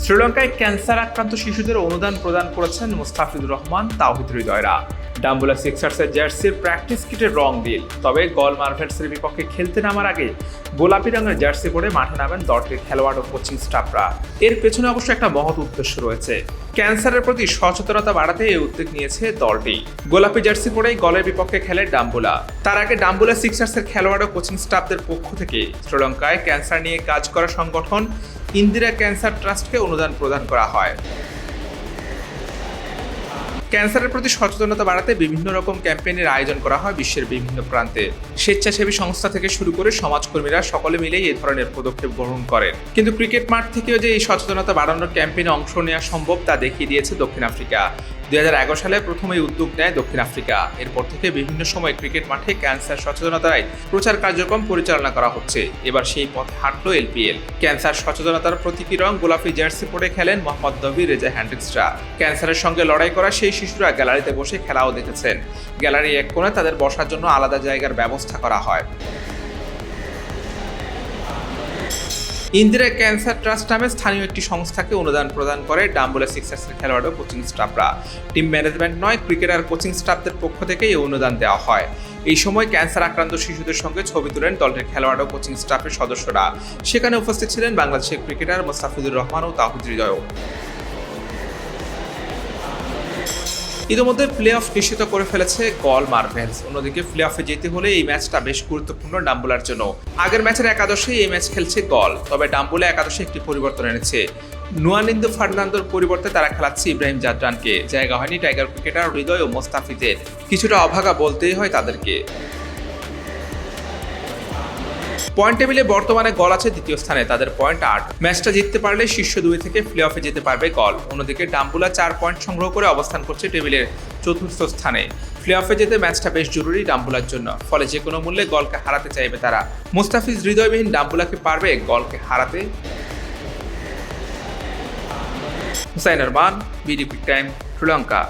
শ্রীলঙ্কায় ক্যান্সার আক্রান্ত শিশুদের অনুদান প্রদান করেছেন মুস্তাফিজুর রহমান, তাওহিদ হৃদয়রা। ডাম্বুলা সিক্সার্সের জার্সির প্র্যাকটিস কিটের রং নীল, তবে গল মার্ভেলসের বিপক্ষে খেলতে নামার আগে গোলাপি রঙের জার্সি পরে মাঠে নামেন দলটির খেলোয়াড় ও কোচিং স্টাফরা। এর পেছনে অবশ্য একটা মহৎ উদ্দেশ্য রয়েছে। ক্যান্সারের প্রতি সচেতনতা বাড়াতে এই উদ্যোগ নিয়েছে দলটি। গোলাপি জার্সি পরেই গলের বিপক্ষে খেলে ডাম্বুলা। তার আগে ডাম্বুলা সিক্সার্সের খেলোয়াড় ও কোচিং স্টাফদের পক্ষ থেকে শ্রীলঙ্কায় ক্যান্সার নিয়ে কাজ করা সংগঠন ইন্দিরা ক্যান্সার ট্রাস্টকে অনুদান প্রদান করা হয়। ক্যান্সারের প্রতি সচেতনতা বাড়াতে বিভিন্ন রকম ক্যাম্পেইনের আয়োজন করা হয় বিশ্বের বিভিন্ন প্রান্তে। স্বেচ্ছাসেবী সংস্থা থেকে শুরু করে সমাজকর্মীরা সকলে মিলেই এই ধরনের পদক্ষেপ গ্রহণ করেন। কিন্তু ক্রিকেট মাঠ থেকেও যে এই সচেতনতা বাড়ানোর ক্যাম্পেইনে অংশ নেওয়া সম্ভব তা দেখিয়ে দিয়েছে দক্ষিণ আফ্রিকা। 2011 সালে প্রথম এই উদ্যোগ নেয় দক্ষিণ আফ্রিকা। এরপর থেকে বিভিন্ন সময় ক্রিকেট মাঠে ক্যান্সার সচেতনতায় প্রচার কার্যক্রম পরিচালনা করা হচ্ছে। এবার সেই পথে হাঁটল এলপিএল। ক্যান্সার সচেতনতার প্রতীকী রং গোলাপি জার্সি পরে খেলেন মোহাম্মদ নবী রেজা হ্যান্ড্রিক্সরা। ক্যান্সারের সঙ্গে লড়াই করা সেই শিশুরা গ্যালারিতে বসে খেলাও দেখেছেন। গ্যালারি এক কোণে তাদের বসার জন্য আলাদা জায়গার ব্যবস্থা করা হয়। ইন্দিরা ক্যান্সার ট্রাস্ট নামে স্থানীয় একটি সংস্থাকে অনুদান প্রদান করে ডাম্বুলা সিক্সার্সের খেলোয়াড় ও কোচিং স্টাফরা। টিম ম্যানেজমেন্ট নয়, ক্রিকেটার কোচিং স্টাফদের পক্ষ থেকে এই অনুদান দেওয়া হয়। এই সময় ক্যান্সার আক্রান্ত শিশুদের সঙ্গে ছবি তুলেন দলটির খেলোয়াড় ও কোচিং স্টাফের সদস্যরা। সেখানে উপস্থিত ছিলেন বাংলাদেশের ক্রিকেটার মুস্তাফিজুর রহমান ও তাওহিদ হৃদয়। ইতিমধ্যে প্লে অফ নিশ্চিত করে ফেলেছে গল মার্ভেলস। অন্যদিকে প্লে অফে যেতে হলে এই ম্যাচটা বেশ গুরুত্বপূর্ণ ডাম্বুলার জন্য। আগের ম্যাচের একাদশেই এই ম্যাচ খেলছে গল, তবে ডাম্বুলা একাদশে একটি পরিবর্তন এনেছে। নুয়ানিন্দু ফার্নান্দোর পরিবর্তে তারা খেলাচ্ছে ইব্রাহিম জাদরানকে। জায়গা হয়নি টাইগার ক্রিকেটার হৃদয় ও মোস্তাফিজের। কিছুটা অভাগা বলতেই হয় তাদেরকে। পয়েন্ট টেবিলে বর্তমানে গল আছে দ্বিতীয় স্থানে, তাদের পয়েন্ট 8। ম্যাচটা জিততে পারলে শীর্ষ 2 থেকে প্লে অফে যেতে পারবে গল। অন্যদিকে ডাম্বুলা 4 পয়েন্ট সংগ্রহ করে অবস্থান করছে টেবিলের চতুর্থ স্থানে। প্লে অফে যেতে ম্যাচটা বেশ জরুরি ডাম্বুলার জন্য, ফলে যে কোনো মূল্যে গলকে হারাতে চাইবে তারা। মুস্তাফিজ হৃদয়বিহীন ডাম্বুলাকে পারবে গলকে হারাতে? Hussain Arman, BD quick time, Sri Lanka.